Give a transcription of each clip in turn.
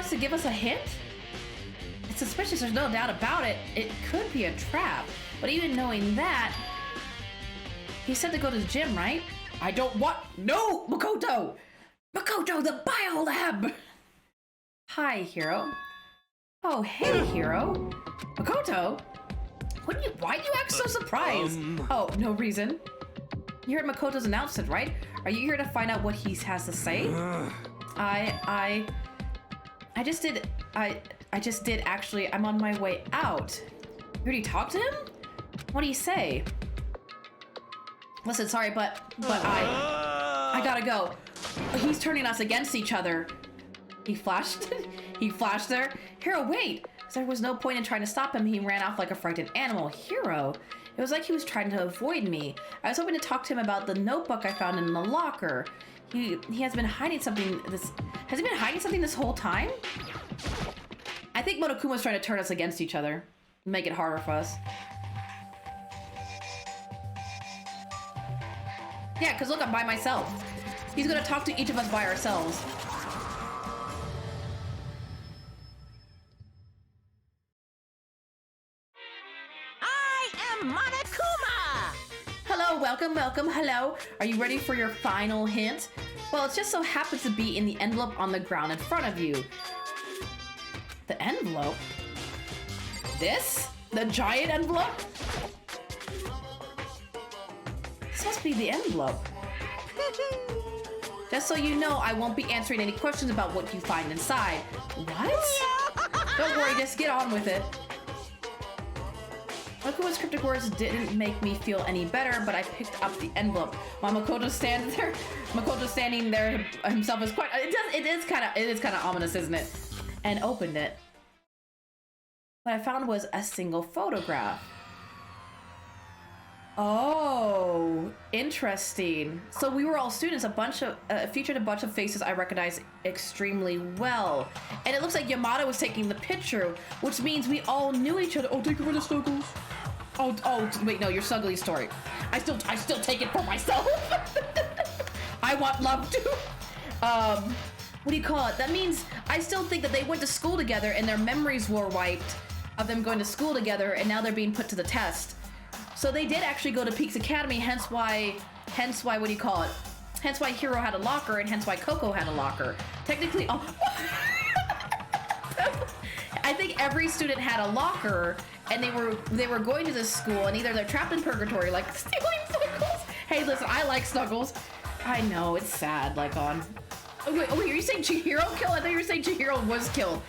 wants to give us a hint? It's suspicious, there's no doubt about it. It could be a trap. But even knowing that, he said to go to the gym, right? I don't want... No, Makoto! Makoto, the biolab! Hi, Hiro. Oh, hey, Hiro. Makoto? Why do you act so surprised? Oh, no reason. You heard Makoto's announcement, right? Are you here to find out what he has to say? I just did actually. I'm on my way out. You already talked to him? What do you say? Listen, sorry, but I gotta go. He's turning us against each other. He flashed there. Hiro, wait! There was no point in trying to stop him. He ran off like a frightened animal. Hiro, it was like he was trying to avoid me. I was hoping to talk to him about the notebook I found in the locker. He has been hiding something. Has he been hiding something this whole time? I think Monokuma's trying to turn us against each other, make it harder for us. Yeah, because look, I'm by myself. He's gonna talk to each of us by ourselves. Monokuma! Hello, welcome, hello. Are you ready for your final hint? Well, it just so happens to be in the envelope on the ground in front of you. The envelope? This? The giant envelope? This must be the envelope. Just so you know, I won't be answering any questions about what you find inside. What? Don't worry, just get on with it. Makoto's cryptic words didn't make me feel any better, but I picked up the envelope. While Makoto's standing there himself is quite. It is kind of ominous, isn't it? And opened it. What I found was a single photograph. Oh, interesting. So we were all students. Featured a bunch of faces I recognized extremely well, and it looks like Yamada was taking the picture, which means we all knew each other. Oh, thank you for the snuggles. Oh, wait, no, your Snuggly story. I still take it for myself. I want love too. What do you call it? That means I still think that they went to school together and their memories were wiped of them going to school together, and now they're being put to the test. So they did actually go to Peaks Academy, hence why, what do you call it? Hence why Hiro had a locker, and hence why Coco had a locker. Technically, oh. I think every student had a locker, and they were going to this school, and either they're trapped in purgatory, like stealing Snuggles. Hey, listen, I like Snuggles. I know, it's sad, like on. Oh wait, are you saying Chihiro killed? I thought you were saying Chihiro was killed.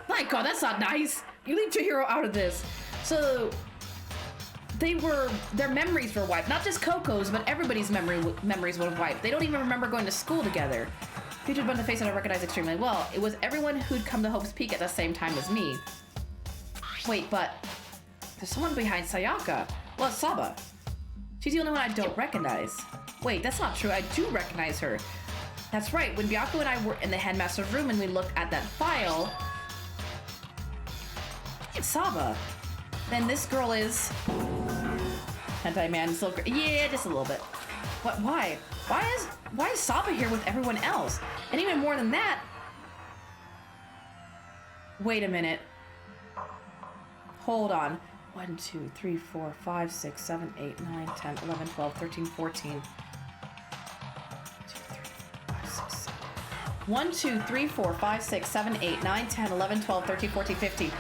My God, that's not nice. You leave Chihiro out of this. So their memories were wiped. Not just Coco's, but everybody's memories were wiped. They don't even remember going to school together. Featured a bunch of faces I recognize extremely well. It was everyone who'd come to Hope's Peak at the same time as me. Wait, but there's someone behind Sayaka. Well, it's Saba. She's the only one I don't recognize. Wait, that's not true. I do recognize her. That's right. When Byaku and I were in the headmaster's room and we looked at that file, it's Saba. Then this girl is Hentai Man. Still, yeah, just a little bit. What? Why? Why is Saba here with everyone else? And even more than that. Wait a minute. Hold on. 1, 2, 3, 4, 5, 6, 7, 8, 9, 10, 11, 12, 13, 14. 1, 2, 3, 4, 5, 6, 7, 8, 9, 10, 11, 12, 13, 14, 15.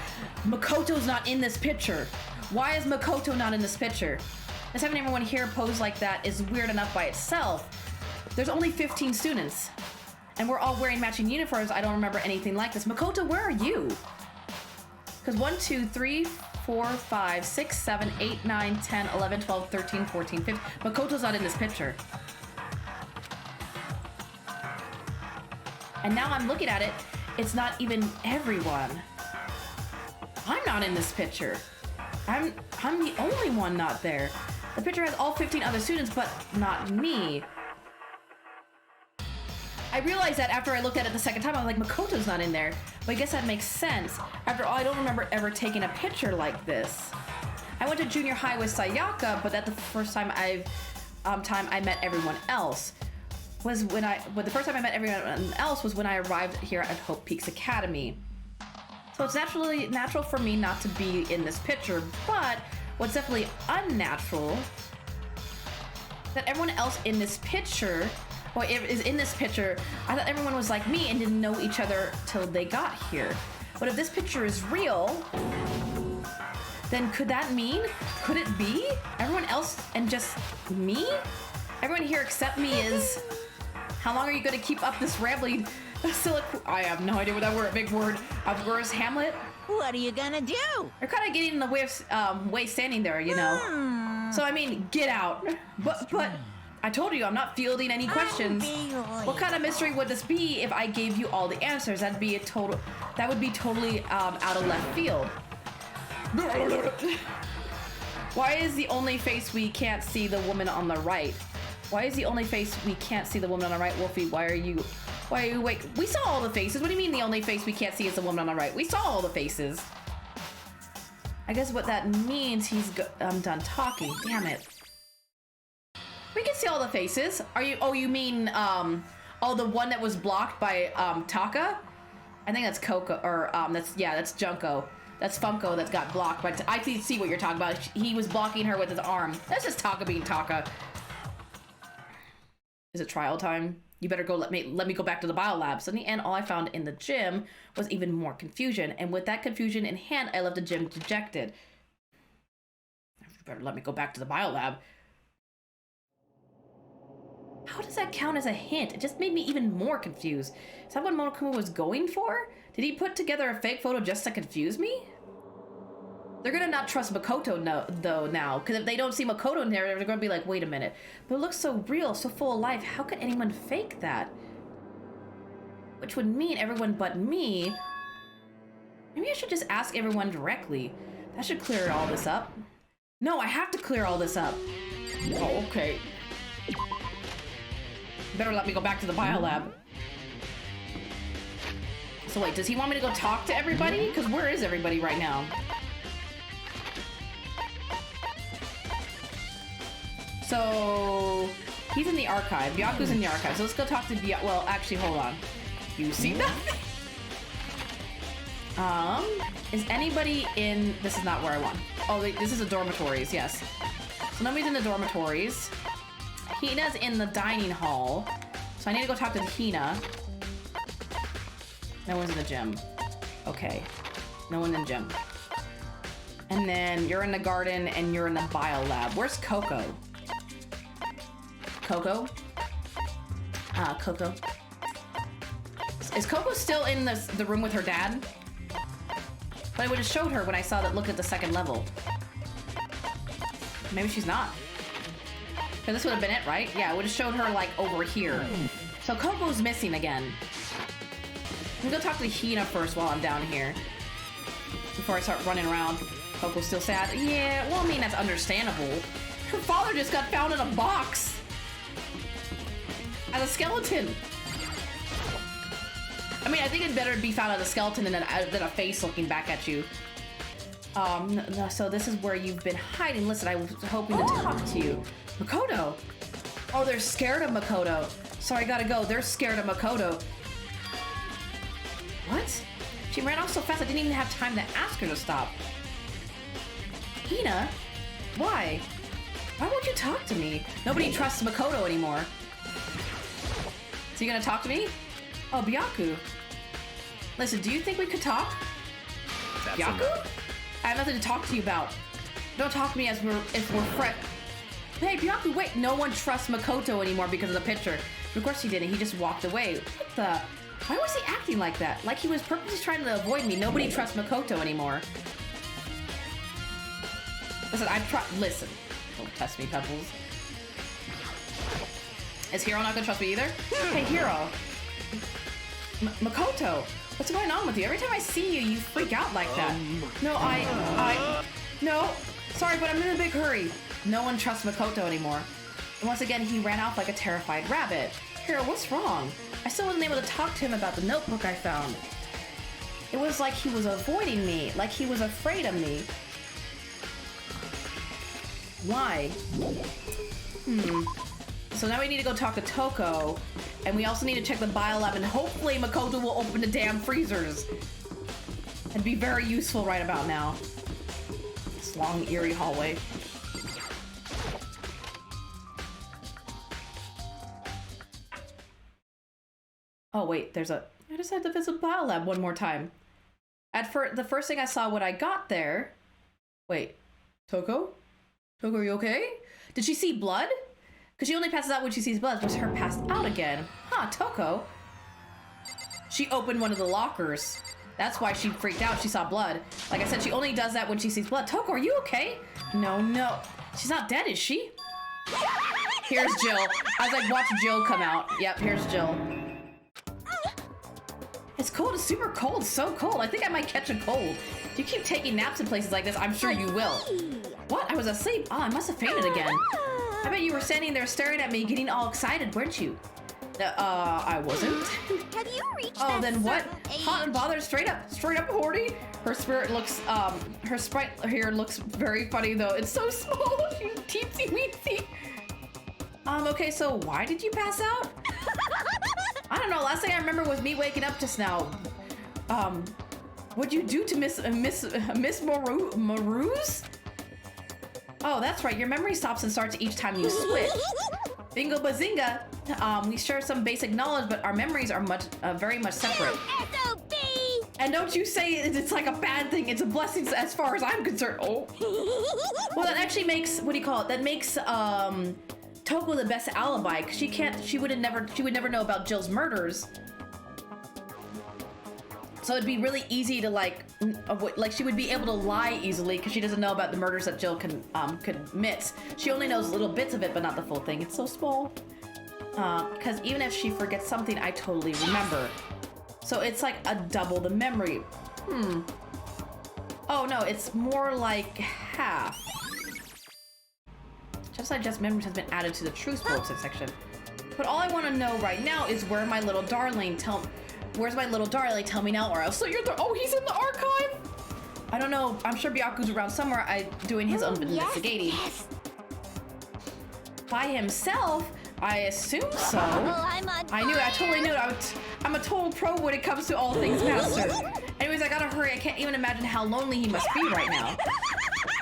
Makoto's not in this picture. Why is Makoto not in this picture? Just having everyone here pose like that is weird enough by itself. There's only 15 students, and we're all wearing matching uniforms. I don't remember anything like this. Makoto, where are you? Because 1, 2, 3, 4, 5, 6, 7, 8, 9, 10, 11, 12, 13, 14, 15. Makoto's not in this picture. And now I'm looking at it, it's not even everyone. I'm not in this picture. I'm the only one not there. The picture has all 15 other students, but not me. I realized that after I looked at it the second time, I was like, Makoto's not in there. But I guess that makes sense. After all, I don't remember ever taking a picture like this. I went to junior high with Sayaka, but that's the first time I met everyone else. was when the first time I met everyone else was when I arrived here at Hope Peaks Academy. So it's natural for me not to be in this picture, but what's definitely unnatural that everyone else in this picture, or is in this picture, I thought everyone was like me and didn't know each other till they got here. But if this picture is real, then could it be everyone else and just me? Everyone here except me is, how long are you gonna keep up this rambling I have no idea what that word, big word, of where's Hamlet? What are you gonna do? You're kind of getting in the way of, way standing there, you know. So I mean, get out. But I told you I'm not fielding any questions. What kind of mystery would this be if I gave you all the answers? That would be totally out of left field. Why is the only face we can't see the woman on the right? Why is the only face we can't see the woman on the right? Wolfie, why are you wait, we saw all the faces. What do you mean the only face we can't see is the woman on the right? We saw all the faces. I guess what that means I'm done talking. Damn it. We can see all the faces. You mean the one that was blocked by Taka? I think that's Coco, or that's Junko. That's Funko that got blocked, but I can see what you're talking about. He was blocking her with his arm. That's just Taka being Taka. Is it trial time? You better go let me go back to the biolab. So in the end, all I found in the gym was even more confusion. And with that confusion in hand, I left the gym dejected. You better let me go back to the biolab. How does that count as a hint? It just made me even more confused. Is that what Monokuma was going for? Did he put together a fake photo just to confuse me? They're gonna not trust Makoto though now, because if they don't see Makoto in there, they're gonna be like, wait a minute. But it looks so real, so full of life. How could anyone fake that? Which would mean everyone but me. Maybe I should just ask everyone directly. That should clear all this up. No, I have to clear all this up. Oh, okay. Better let me go back to the biolab. So wait, does he want me to go talk to everybody? Because where is everybody right now? So he's in the archive. Byaku's in the archive. So let's go talk to Byaku. Well, actually, hold on. You see nothing? Is anybody in? This is not where I want. Oh, this is the dormitories. Yes. So nobody's in the dormitories. Hina's in the dining hall. So I need to go talk to Hina. No one's in the gym. Okay. No one in the gym. And then you're in the garden and you're in the biolab. Where's Coco? Coco? Coco. Is Coco still in the room with her dad? But I would have showed her when I saw that look at the second level. Maybe she's not. Because this would have been it, right? Yeah, I would have showed her like over here. So Coco's missing again. I'm gonna talk to Hina first while I'm down here. Before I start running around. Coco's still sad. Yeah, well, I mean, that's understandable. Her father just got found in a box. As a skeleton. I mean, I think it'd better be found as a skeleton than a face looking back at you. No, so this is where you've been hiding. Listen, I was hoping to talk to you. Makoto! Oh, they're scared of Makoto. Sorry, gotta go. They're scared of Makoto. What? She ran off so fast I didn't even have time to ask her to stop. Hina? Why? Why won't you talk to me? Nobody trusts Makoto anymore. So you gonna talk to me? Oh, Byaku. Listen, do you think we could talk? Byaku? I have nothing to talk to you about. Don't talk to me if we're friends. Hey, Byaku, wait. No one trusts Makoto anymore because of the picture. Of course he didn't. He just walked away. What the? Why was he acting like that? Like he was purposely trying to avoid me. Nobody trusts Makoto anymore. Listen, listen. Don't test me, Pebbles. Is Hiro not gonna trust me either? Hey, Hiro. Makoto, what's going on with you? Every time I see you, you freak out like that. No, no. Sorry, but I'm in a big hurry. No one trusts Makoto anymore. And once again, he ran off like a terrified rabbit. Hiro, what's wrong? I still wasn't able to talk to him about the notebook I found. It was like he was avoiding me, like he was afraid of me. Why? So now we need to go talk to Toko, and we also need to check the biolab, and hopefully Makoto will open the damn freezers. It'd be very useful right about now. This long, eerie hallway. Oh wait, I just had to visit biolab one more time. The first thing I saw when I got there. Wait, Toko? Toko, are you okay? Did she see blood? Because she only passes out when she sees blood. It was her passed out again. Huh, Toko. She opened one of the lockers. That's why she freaked out. She saw blood. Like I said, she only does that when she sees blood. Toko, are you okay? No. She's not dead, is she? Here's Jill. I was like, watch Jill come out. Yep, here's Jill. It's cold. It's super cold. So cold. I think I might catch a cold. If you keep taking naps in places like this, I'm sure you will. What? I was asleep. Oh, I must have fainted again. I bet you were standing there staring at me, getting all excited, weren't you? I wasn't. Have you reached Oh, then what? Hot and bothered, straight up horny. Her spirit looks, her sprite here looks very funny though. It's so small. She's teensy weensy. Okay, so why did you pass out? I don't know. Last thing I remember was me waking up just now. What'd you do to Miss Marouz? Oh, that's right. Your memory stops and starts each time you switch. Bingo bazinga. We share some basic knowledge, but our memories are very much separate. SOB! And don't you say it's like a bad thing. It's a blessing as far as I'm concerned. Oh. Well, that actually makes, what do you call it? That makes Toko the best alibi, because she would never know about Jill's murders. So it'd be really easy to like she would be able to lie easily because she doesn't know about the murders that Jill commits. She only knows little bits of it, but not the full thing. It's so small. Because even if she forgets something, I totally remember. So it's like a double the memory. Oh no, it's more like half. Just like just memories has been added to the truth bulletin section. But all I want to know right now is where's my little darling? Tell me now, or else. So oh, he's in the archive? I don't know. I'm sure Byaku's around somewhere doing his own investigating. Yes. By himself? I assume so. I knew it. I totally knew it. I'm a total pro when it comes to all things master. Anyways, I gotta hurry. I can't even imagine how lonely he must be right now.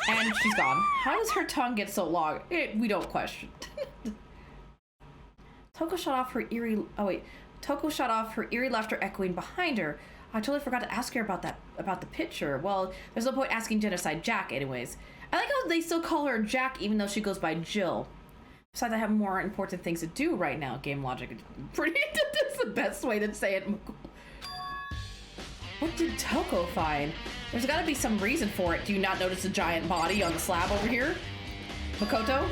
And she's gone. How does her tongue get so long? We don't question. Toko shut off her eerie... Oh, wait. Toko shut off, her eerie laughter echoing behind her. I totally forgot to ask her about the picture. Well, there's no point asking Genocide Jack anyways. I like how they still call her Jack even though she goes by Jill. Besides, I have more important things to do right now. Game logic. That's the best way to say it. What did Toko find? There's gotta be some reason for it. Do you not notice the giant body on the slab over here? Makoto?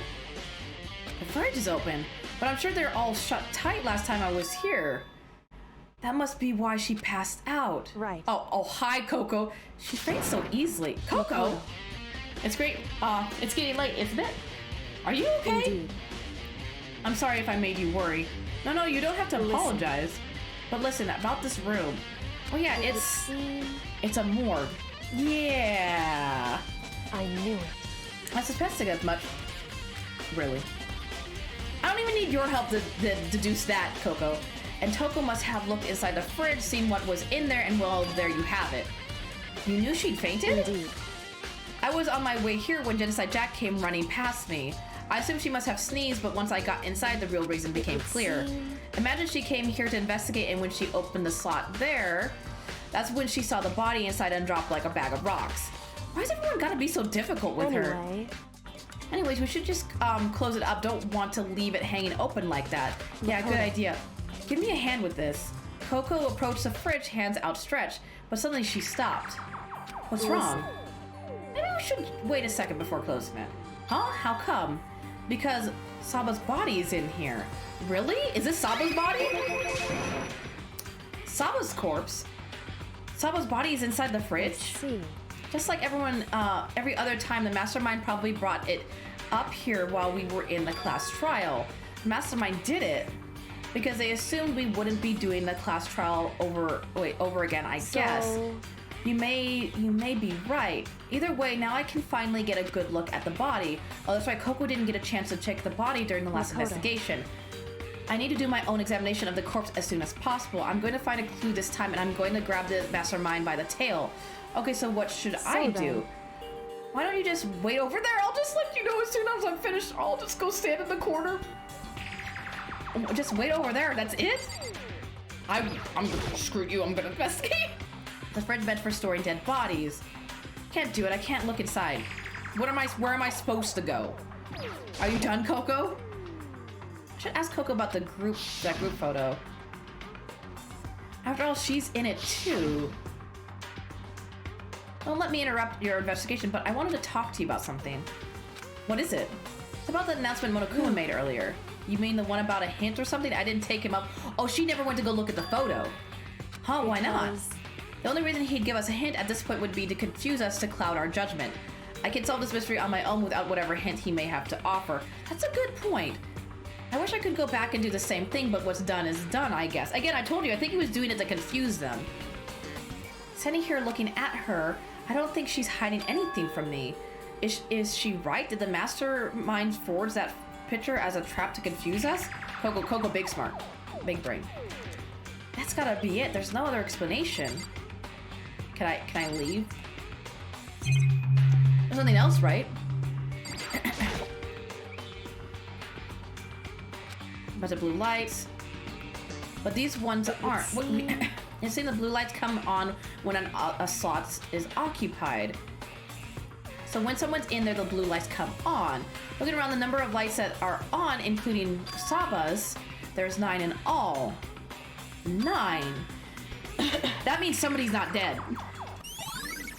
The fridge is open, but I'm sure they're all shut tight last time I was here. That must be why she passed out. Right. Oh, hi, Coco. She faints so easily. Coco? It's great. It's getting late, isn't it? Are you okay? Indeed. I'm sorry if I made you worry. No, you don't have to apologize. But listen, about this room. Oh yeah, it's a morgue. Yeah. I knew it. I suspected as much. Really. I don't even need your help to deduce that, Coco. And Toko must have looked inside the fridge, seen what was in there, and well, there you have it. You knew she'd fainted? Indeed. I was on my way here when Genocide Jack came running past me. I assumed she must have sneezed, but once I got inside, the real reason became clear. Imagine she came here to investigate, and when she opened the slot there, that's when she saw the body inside and dropped like a bag of rocks. Why has everyone gotta be so difficult with her? Anyways, we should just close it up. Don't want to leave it hanging open like that. Yeah, good idea. Give me a hand with this. Coco approached the fridge, hands outstretched, but suddenly she stopped. What's wrong? Maybe we should wait a second before closing it. Huh? How come? Because Saba's body is in here. Really? Is this Saba's body? Saba's corpse? Saba's body is inside the fridge? Let's see. Just like every other time, the Mastermind probably brought it up here while we were in the class trial. The Mastermind did it because they assumed we wouldn't be doing the class trial over again, I guess. You may be right. Either way, now I can finally get a good look at the body. Oh, that's right, Coco didn't get a chance to check the body during the last investigation. I need to do my own examination of the corpse as soon as possible. I'm going to find a clue this time, and I'm going to grab the mastermind by the tail. Okay, so what should I do? Why don't you just wait over there? I'll just let you know as soon as I'm finished. I'll just go stand in the corner. Just wait over there, that's it? I'm gonna screw you, I'm gonna investigate. The fridge bed for storing dead bodies. Can't do it, I can't look inside. Where am I supposed to go? Are you done, Coco? I should ask Coco about that group photo. After all, she's in it too. Don't let me interrupt your investigation, but I wanted to talk to you about something. What is it? It's about the announcement Monokuma made earlier. You mean the one about a hint or something? I didn't take him up. Oh, she never went to go look at the photo. Huh, why not? The only reason he'd give us a hint at this point would be to confuse us to cloud our judgment. I can solve this mystery on my own without whatever hint he may have to offer. That's a good point. I wish I could go back and do the same thing, but what's done is done, I guess. Again, I told you, I think he was doing it to confuse them. Standing here looking at her, I don't think she's hiding anything from me. Is she right? Did the mastermind forge that picture as a trap to confuse us? Coco, big smart. Big brain. That's gotta be it. There's no other explanation. Can I leave? There's nothing else, right? Bunch of blue lights. But these ones aren't. You're seeing the blue lights come on when a slot is occupied. So when someone's in there, the blue lights come on. Looking around the number of lights that are on, including Saba's, there's 9 in all. 9. That means somebody's not dead.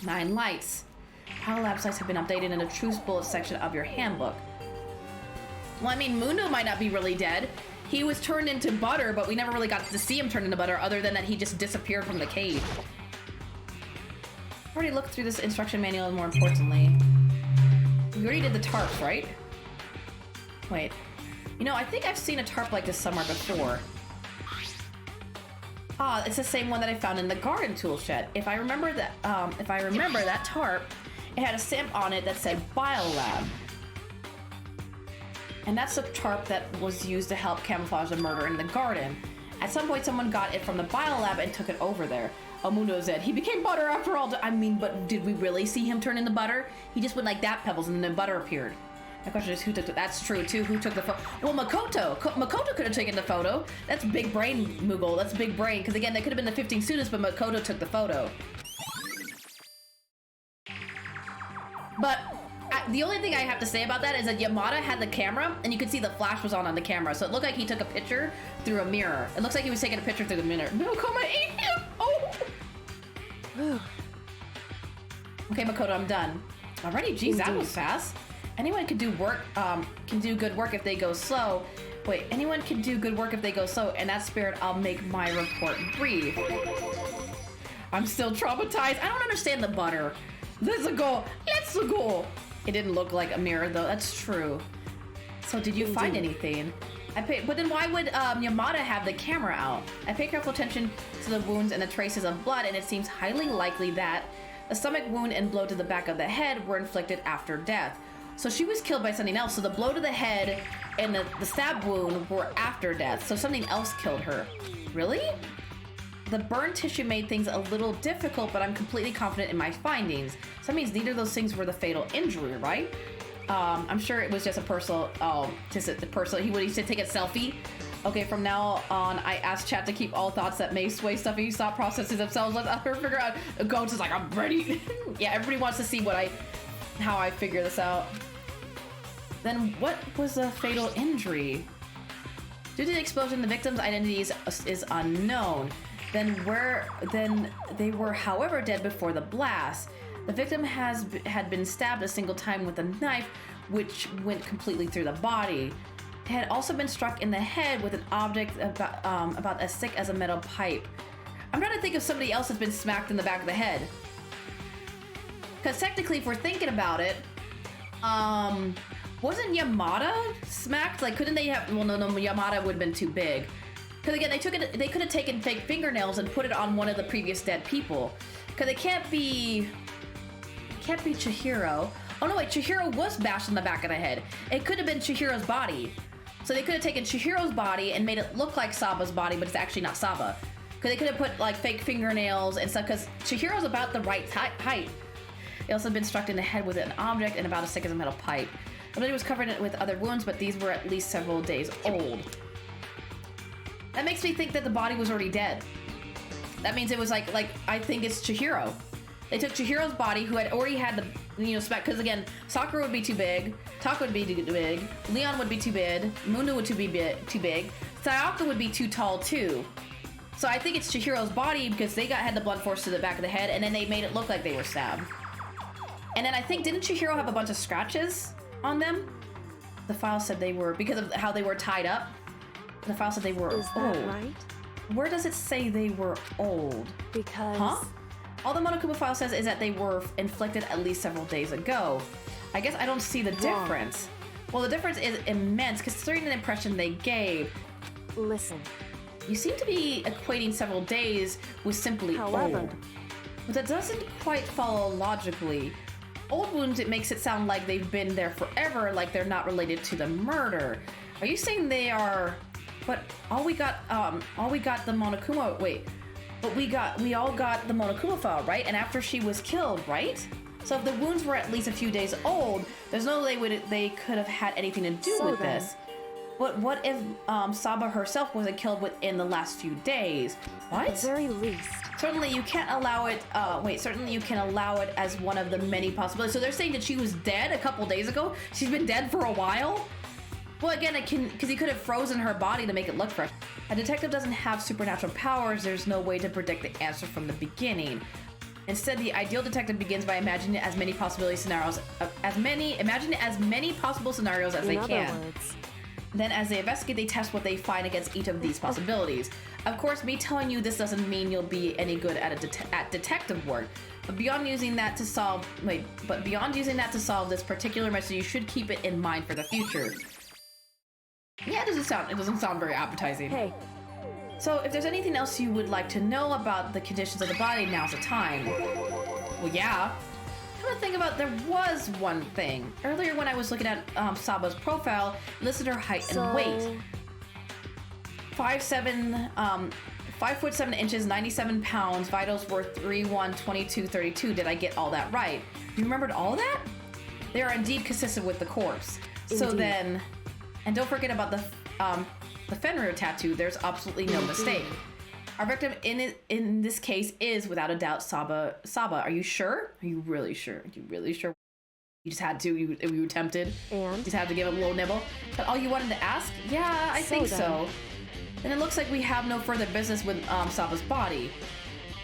9 lights. How lab sites have been updated in the truth bullet section of your handbook. Well, I mean, Mundo might not be really dead. He was turned into butter, but we never really got to see him turn into butter other than that he just disappeared from the cave. I've already looked through this instruction manual, and more importantly, we already did the tarps, right? Wait. You know, I think I've seen a tarp like this somewhere before. Ah, it's the same one that I found in the garden tool shed. If I remember that tarp, it had a stamp on it that said Biolab. And that's the tarp that was used to help camouflage the murder in the garden. At some point, someone got it from the biolab and took it over there. Oh, Mundo said, he became butter after all. I mean, but did we really see him turn into butter? He just went like that, Pebbles, and then butter appeared. My question is, who took it? That's true, too. Who took the photo? Well, Makoto. Makoto could have taken the photo. That's big brain, Moogle. That's big brain. Because, again, they could have been the 15 students, but Makoto took the photo. But the only thing I have to say about that is that Yamada had the camera, and you could see the flash was on the camera. So it looked like he took a picture through a mirror. It looks like he was taking a picture through the mirror. Makoma ate him! Oh! Okay, Makoto, I'm done. Alrighty, geez, that was fast. Anyone can do good work if they go slow. Wait, anyone can do good work if they go slow. In that spirit, I'll make my report brief. I'm still traumatized. I don't understand the butter. Let's go. Let's go. It didn't look like a mirror, though. That's true. So did you find anything? But then why would Yamada have the camera out? I paid careful attention to the wounds and the traces of blood, and it seems highly likely that a stomach wound and blow to the back of the head were inflicted after death. So she was killed by something else. So the blow to the head and the stab wound were after death. So something else killed her. Really? The burn tissue made things a little difficult, but I'm completely confident in my findings. So that means neither of those things were the fatal injury, right? I'm sure it was just a personal, he said take a selfie. Okay, from now on, I asked chat to keep all thoughts that may sway Stuffy stop processing themselves. Let her figure out. Goats is like, I'm ready. Yeah, everybody wants to see how I figure this out. Then what was the fatal injury? Due to the explosion, the victim's identity is unknown. Then they were, however, dead before the blast. The victim had been stabbed a single time with a knife, which went completely through the body. It had also been struck in the head with an object about as thick as a metal pipe. I'm trying to think if somebody else has been smacked in the back of the head. Because technically, if we're thinking about it, wasn't Yamada smacked? Like, couldn't they have? Well, no, Yamada would have been too big. Because again, they could have taken fake fingernails and put it on one of the previous dead people. Because it can't be Chihiro. Oh no, wait, Chihiro was bashed in the back of the head. It could have been Chihiro's body. So they could have taken Chihiro's body and made it look like Saba's body, but it's actually not Saba. Because they could have put like fake fingernails and stuff, because Chihiro's about the right height. They also had been struck in the head with an object and about as thick as a metal pipe. The body was covered with other wounds, but these were at least several days old. That makes me think that the body was already dead. That means it was like I think it's Chihiro. They took Chihiro's body, who had already had the, spec, because again, Sakura would be too big, Taka would be too big, Leon would be too big, Munu would be too big, Sayaka would be too tall too. So I think it's Chihiro's body because they had the blood force to the back of the head, and then they made it look like they were stabbed. And then I think, didn't Chihiro have a bunch of scratches on them? The file said they were, because of how they were tied up, the file said they were old. Is that right? Where does it say they were old? Because... Huh? All the Monokuma file says is that they were inflicted at least several days ago. I guess I don't see the difference. Well, the difference is immense, considering the impression they gave. Listen. You seem to be equating several days with simply old. But that doesn't quite follow logically. Old wounds, it makes it sound like they've been there forever, like they're not related to the murder. Are you saying they are... But all we got the Monokuma... Wait. But we all got the Monokuma file, right? And after she was killed, right? So if the wounds were at least a few days old, there's no way they could have had anything to do with this. But what if Saba herself wasn't killed within the last few days? What? At the very least. Certainly you can't allow it, certainly you can allow it as one of the many possibilities. So they're saying that she was dead a couple days ago? She's been dead for a while? Well, again, because he could have frozen her body to make it look fresh. A detective doesn't have supernatural powers. There's no way to predict the answer from the beginning. Instead, the ideal detective begins by imagining as many possibility scenarios, imagine as many possible scenarios as they can. Then as they investigate, they test what they find against each of these possibilities. Of course, me telling you this doesn't mean you'll be any good at detective work. But beyond using that to solve this particular mystery, you should keep it in mind for the future. Yeah, it doesn't sound very appetizing. Hey. So if there's anything else you would like to know about the conditions of the body, now's the time. Well, yeah. Come to think about, there was one thing. Earlier when I was looking at Saba's profile, it listed her height and weight. 5 foot 7 inches, 97 pounds, vitals were 3-1, 22, 32. Did I get all that right? You remembered all of that? They are indeed consistent with the corpse. Indeed. So then, and don't forget about the Fenrir tattoo. There's absolutely no mistake. Our victim in this case is without a doubt Saba. Are you sure? Are you really sure? Are you really sure? You just had to. You were tempted. And you just had to give him a little nibble. But all you wanted to ask? Yeah, I think so. And it looks like we have no further business with Saba's body.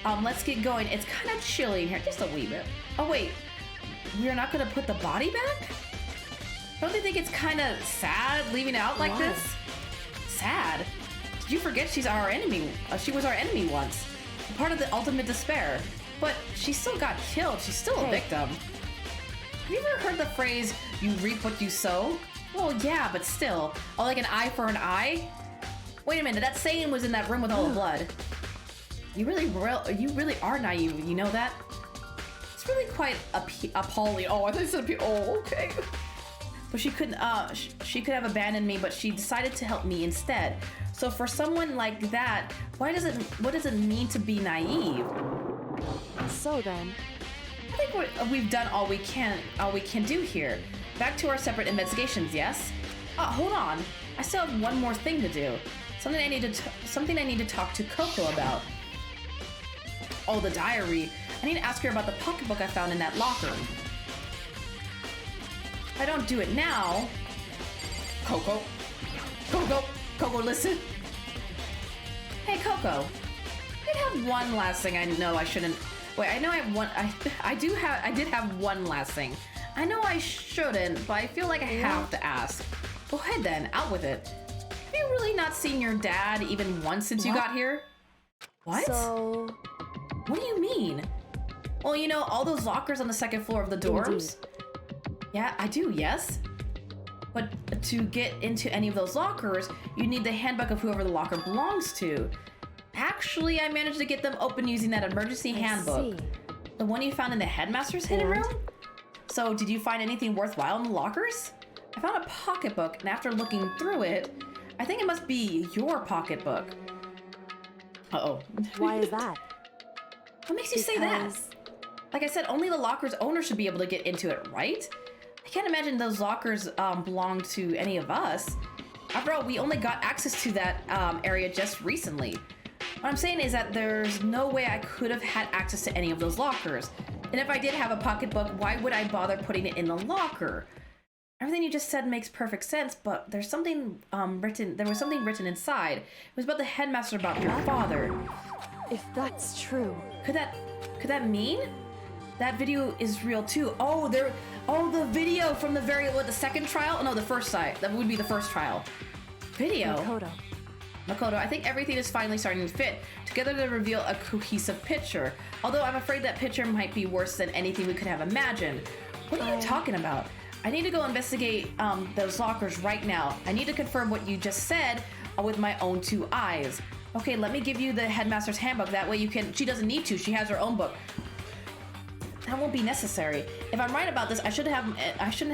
Let's get going. It's kind of chilly in here, just a wee bit. Oh wait, we're not gonna put the body back? Don't you think it's kind of sad leaving out like this? Sad? Did you forget she's our enemy? She was our enemy once. Part of the ultimate despair. But she still got killed. She's still a victim. Have you ever heard the phrase, you reap what you sow? Well, yeah, but still. Oh, like an eye for an eye? Wait a minute, that saying was in that room with all the blood. You really are naive, you know that? It's really quite appalling. Oh, I thought you said okay. But she could have abandoned me, but she decided to help me instead. So for someone like that, what does it mean to be naive? So then, I think we've done all we can do here. Back to our separate investigations, yes? Hold on. I still have one more thing to do. Something I need to talk to Coco about. Oh, the diary. I need to ask her about the pocketbook I found in that locker. If I don't do it now... Coco, listen. Hey, Coco. I have one last thing I know I shouldn't... Wait, I know I have one... I did have one last thing. I know I shouldn't, but I feel like I have to ask. Go ahead then, out with it. Have you really not seen your dad even once since you got here? What? So... What do you mean? Well, you know, all those lockers on the second floor of the dorms? Indeed. Yeah, I do, yes. But to get into any of those lockers, you need the handbook of whoever the locker belongs to. Actually, I managed to get them open using that emergency handbook. See. The one you found in the headmaster's hidden And? room? So did you find anything worthwhile in the lockers? I found a pocketbook, and after looking through it, I think it must be your pocketbook. Uh-oh. Why is that? What makes you say that? Because- Like I said, only the locker's owner should be able to get into it, right? I can't imagine those lockers belong to any of us. After all, we only got access to that area just recently. What I'm saying is that there's no way I could have had access to any of those lockers. And if I did have a pocketbook, why would I bother putting it in the locker? Everything you just said makes perfect sense, but there's something there was something written inside. It was about the headmaster, about your father. If that's true, Could that mean that video is real too? Oh, the video from the second trial? No, the first side. That would be the first trial. Video. Makoto, I think everything is finally starting to fit together to reveal a cohesive picture. Although I'm afraid that picture might be worse than anything we could have imagined. What are you talking about? I need to go investigate those lockers right now. I need to confirm what you just said with my own two eyes. Okay, let me give you the headmaster's handbook. That way you can. She doesn't need to. She has her own book. That won't be necessary. If I'm right about this, I shouldn't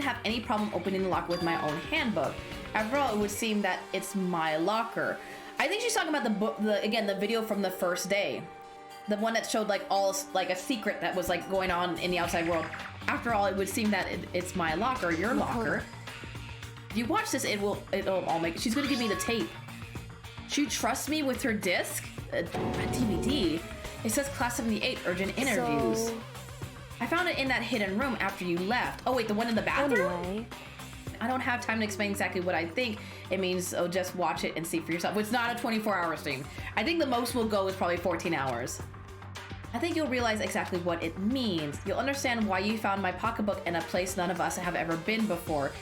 have any problem opening the locker with my own handbook. After all, it would seem that it's my locker. I think she's talking about the book, the video from the first day, the one that showed like a secret that was like going on in the outside world. After all, it would seem that it's my locker, your locker. If you watch this, it'll all make. She's gonna give me the tape. She trusts me with her disc, a DVD. It says Class 78 urgent interviews. So, I found it in that hidden room after you left. Oh wait, the one in the bathroom? anyway, I don't have time to explain exactly what I think it means, so just watch it and see for yourself. It's not a 24-hour stream. I think the most we'll go is probably 14 hours. I think you'll realize exactly what it means. You'll understand why you found my pocketbook in a place none of us have ever been before.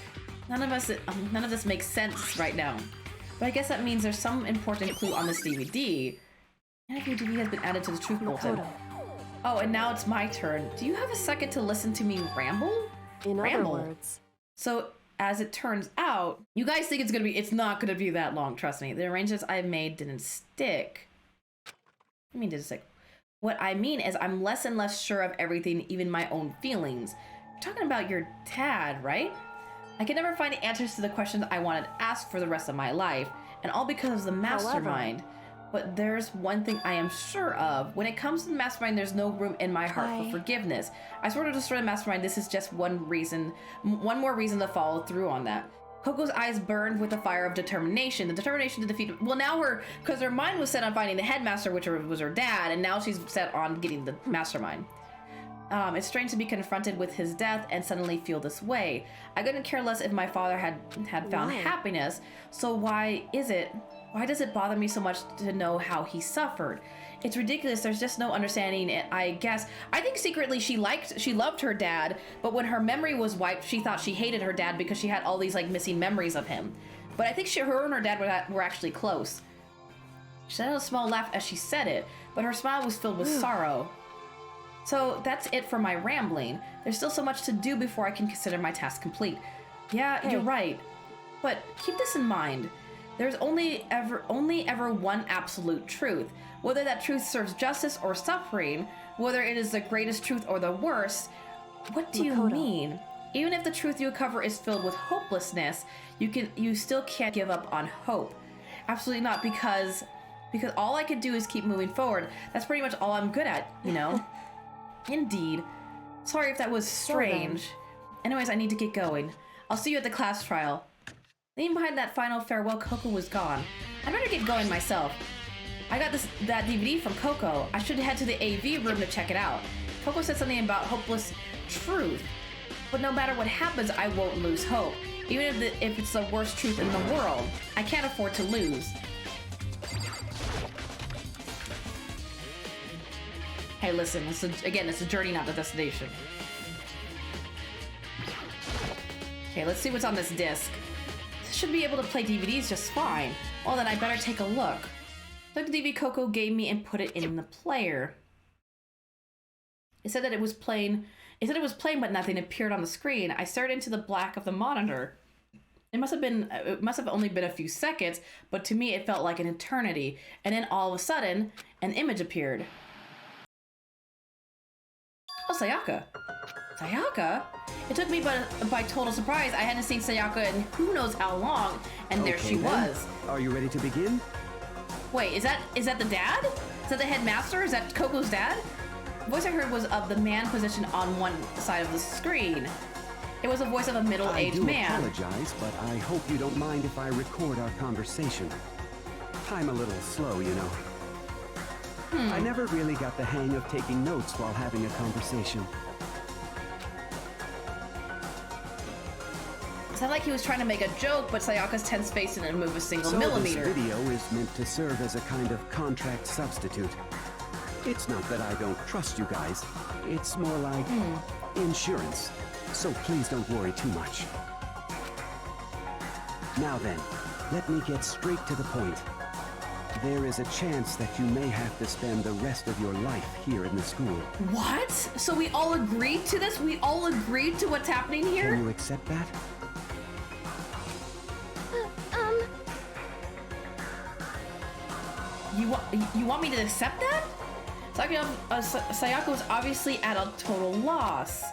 None of this makes sense right now. But I guess that means there's some important clue on this DVD. And if your DVD has been added to the Truth Bulletin. Makoto. Oh, and now it's my turn. Do you have a second to listen to me ramble? In Ramble. other words, So, as it turns out, you guys think it's not gonna be that long, trust me. The arrangements I made didn't stick. I mean, didn't stick. What I mean is I'm less and less sure of everything, even my own feelings. You're talking about your dad, right? I can never find answers to the questions I wanted to ask for the rest of my life, and all because of the mastermind. But there's one thing I am sure of. When it comes to the mastermind, there's no room in my heart for forgiveness. I sort of destroyed the mastermind. This is just one more reason to follow through on that. Coco's eyes burned with the fire of determination. The determination to defeat. Well, now because her mind was set on finding the headmaster, which was her dad, and now she's set on getting the mastermind. It's strange to be confronted with his death and suddenly feel this way. I couldn't care less if my father had found happiness. So why does it bother me so much to know how he suffered? It's ridiculous. There's just no understanding it, I guess. I think secretly she loved her dad, but when her memory was wiped, she thought she hated her dad because she had all these like missing memories of him. But I think her and her dad were actually close. She had a small laugh as she said it, but her smile was filled with sorrow. So that's it for my rambling. There's still so much to do before I can consider my task complete. Yeah, you're right. But keep this in mind. There's only ever one absolute truth. Whether that truth serves justice or suffering, whether it is the greatest truth or the worst, what do you mean? Even if the truth you cover is filled with hopelessness, you still can't give up on hope. Absolutely not, because all I can do is keep moving forward. That's pretty much all I'm good at, you know? Indeed. Sorry if that was strange. Anyways, I need to get going. I'll see you at the class trial. Leaving behind that final farewell, Coco was gone. I better get going myself. I got that DVD from Coco. I should head to the AV room to check it out. Coco said something about hopeless truth. But no matter what happens, I won't lose hope. Even if it's the worst truth in the world. I can't afford to lose. Hey, listen, it's a journey, not the destination. Okay, let's see what's on this disc. This should be able to play DVDs just fine. Well, then I better take a look. Took the DVD Coco gave me and put it in the player. It said that it was playing. It said it was playing, but nothing appeared on the screen. I stared into the black of the monitor. It must have only been a few seconds, but to me it felt like an eternity. And then all of a sudden, an image appeared. Oh, Sayaka. Sayaka? It took me by total surprise. I hadn't seen Sayaka in who knows how long, and there she was. Are you ready to begin? Wait, is that the dad? Is that the headmaster? Is that Coco's dad? The voice I heard was of the man positioned on one side of the screen. It was the voice of a middle-aged man. I do apologize, but I hope you don't mind if I record our conversation. I'm a little slow, you know. I never really got the hang of taking notes while having a conversation. It sounded like he was trying to make a joke, but Sayaka's tense face didn't move a single millimeter. This video is meant to serve as a kind of contract substitute. It's not that I don't trust you guys. It's more like insurance. So please don't worry too much. Now then, let me get straight to the point. There is a chance that you may have to spend the rest of your life here in the school. What? So we all agreed to this? We all agreed to what's happening here? Can you accept that? You want me to accept that? Sayaka was obviously at a total loss.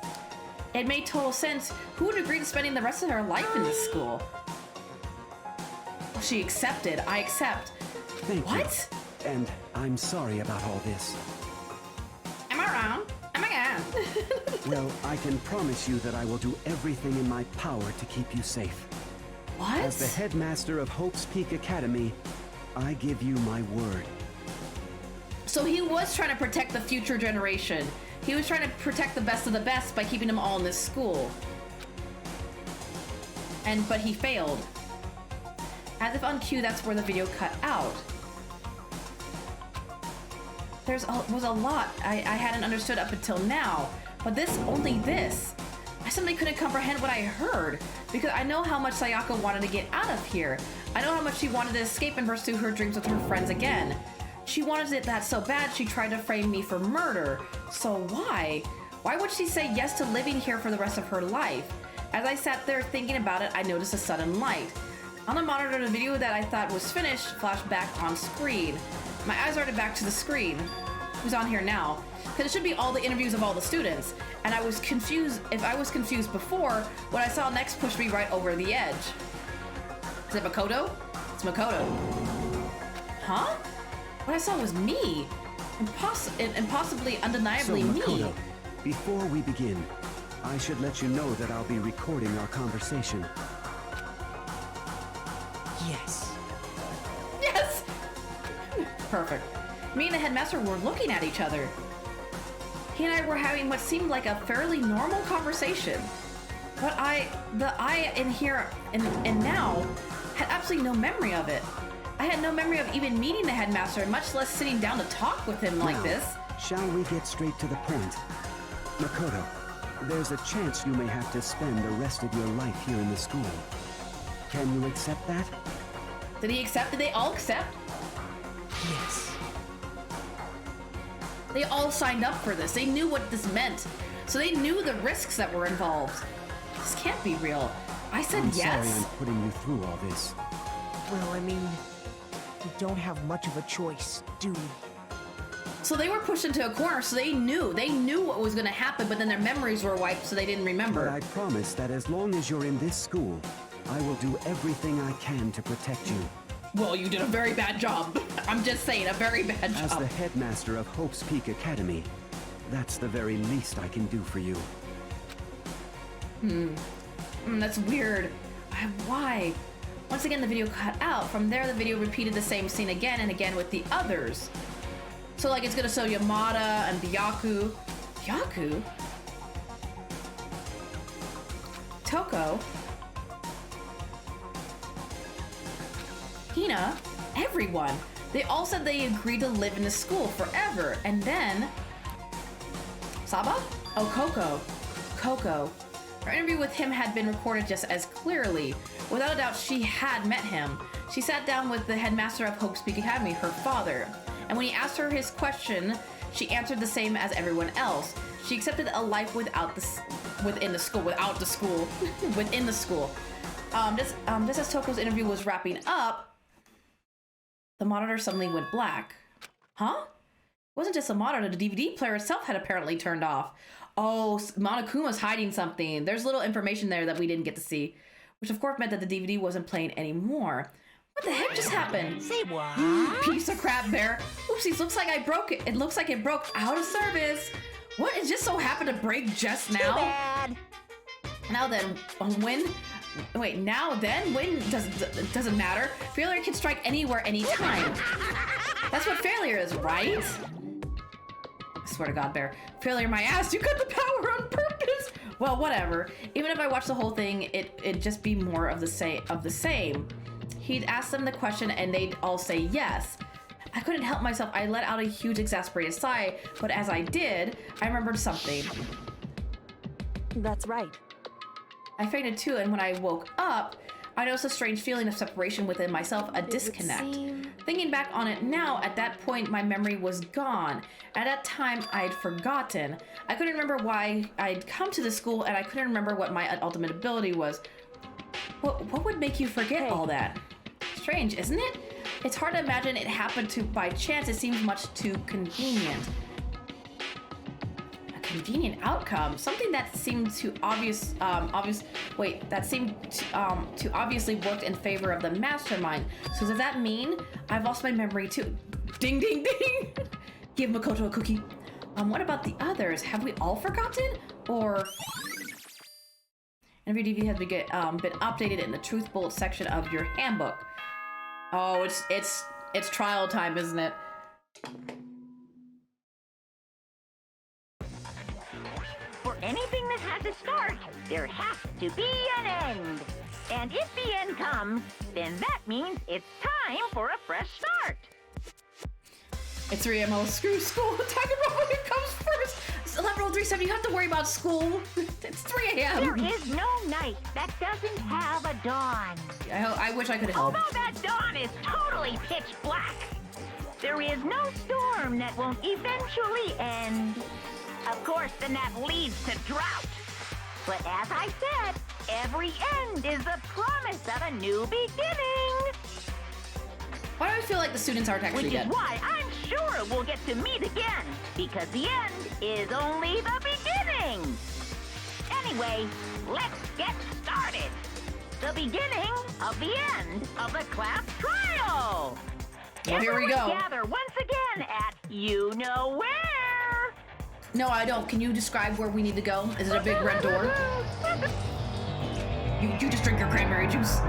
It made total sense. Who would agree to spending the rest of her life in this school? She accepted. I accept. Thank you. What? And I'm sorry about all this. Am I wrong? Am I gone? Well, I can promise you that I will do everything in my power to keep you safe. What? As the headmaster of Hope's Peak Academy, I give you my word. So he was trying to protect the future generation. He was trying to protect the best of the best by keeping them all in this school. But he failed. As if on cue, that's where the video cut out. Was a lot I hadn't understood up until now, but only this. I simply couldn't comprehend what I heard, because I know how much Sayaka wanted to get out of here. I know how much she wanted to escape and pursue her dreams with her friends again. She wanted it that so bad she tried to frame me for murder. So why? Why would she say yes to living here for the rest of her life? As I sat there thinking about it, I noticed a sudden light. On the monitor, the video that I thought was finished flashed back on screen. My eyes darted back to the screen. Who's on here now? Because it should be all the interviews of all the students. And I was confused. If I was confused before, what I saw next pushed me right over the edge. Is it Makoto? It's Makoto. Huh? What I saw was me. Impossibly, undeniably so, Makoto, me. Before we begin, I should let you know that I'll be recording our conversation. Yes. Yes! Perfect. Me and the headmaster were looking at each other. He and I were having what seemed like a fairly normal conversation. But the I in here and now had absolutely no memory of it. I had no memory of even meeting the headmaster, much less sitting down to talk with him like this. Shall we get straight to the point? Makoto, there's a chance you may have to spend the rest of your life here in the school. Can you accept that? Did he accept? Did they all accept? Yes. They all signed up for this. They knew what this meant. So they knew the risks that were involved. This can't be real. I said yes. I'm sorry I'm putting you through all this. Well, I mean, we don't have much of a choice, do we? So they were pushed into a corner, so they knew what was going to happen, but then their memories were wiped, so they didn't remember. But I promise that as long as you're in this school, I will do everything I can to protect you. Well, you did a very bad job. I'm just saying, a very bad job. As the headmaster of Hope's Peak Academy, that's the very least I can do for you. That's weird. Why? Once again, the video cut out. From there, the video repeated the same scene again and again with the others. So, like, it's gonna show Yamada and Byaku. Byaku? Toko? Hina? Everyone. They all said they agreed to live in the school forever. And then... Saba? Oh, Coco. Coco. Her interview with him had been recorded just as clearly. Without a doubt, she had met him. She sat down with the headmaster of Hope's Peak Academy, her father. And when he asked her his question, she answered the same as everyone else. She accepted a life within the school. Just as Toko's interview was wrapping up, the monitor suddenly went black. Huh? It wasn't just the monitor, the DVD player itself had apparently turned off. Oh, Monokuma's hiding something. There's little information there that we didn't get to see, which of course meant that the DVD wasn't playing anymore. What the heck just happened? Say what? Piece of crap, Bear. Oopsies, looks like I broke it. It looks like it broke out of service. What? It just so happened to break just now? Too bad. Now then, when? Wait, now then? When? Doesn't matter. Failure can strike anywhere, anytime. That's what failure is, right? I swear to God, Bear. Failure my ass, you cut the power on purpose! Well, whatever. Even if I watched the whole thing, it'd just be more of the same. He'd ask them the question and they'd all say yes. I couldn't help myself. I let out a huge exasperated sigh, but as I did, I remembered something. That's right. I fainted too, and when I woke up, I noticed a strange feeling of separation within myself, a disconnect. Thinking back on it now, at that point, my memory was gone. At that time, I'd forgotten. I couldn't remember why I'd come to the school, and I couldn't remember what my ultimate ability was. What would make you forget all that? Strange, isn't it? It's hard to imagine it happened by chance. It seems much too convenient. A convenient outcome? Something that seemed to to obviously work in favor of the mastermind. So does that mean I've lost my memory too? Ding, ding, ding! Give Makoto a cookie. What about the others? Have we all forgotten? Or... Every DVD has been updated in the Truth Bullet section of your handbook. Oh, it's trial time, isn't it? For anything that has a start, there has to be an end. And if the end comes, then that means it's time for a fresh start. It's 3 a.m. Screw school. Danganronpa, it comes first. Level 37, you have to worry about school. It's 3 a.m. There is no night that doesn't have a dawn. I wish I could help. Although that dawn is totally pitch black, there is no storm that won't eventually end. Of course, then that leads to drought. But as I said, every end is the promise of a new beginning. Why do I feel like the students aren't actually Which dead? is why I'm sure we'll get to meet again, because the end is only the beginning. Anyway, let's get started. The beginning of the end of the class trial. Well, here we go. Gather once again at you know where. No, I don't. Can you describe where we need to go? Is it a big red door? You just drink your cranberry juice.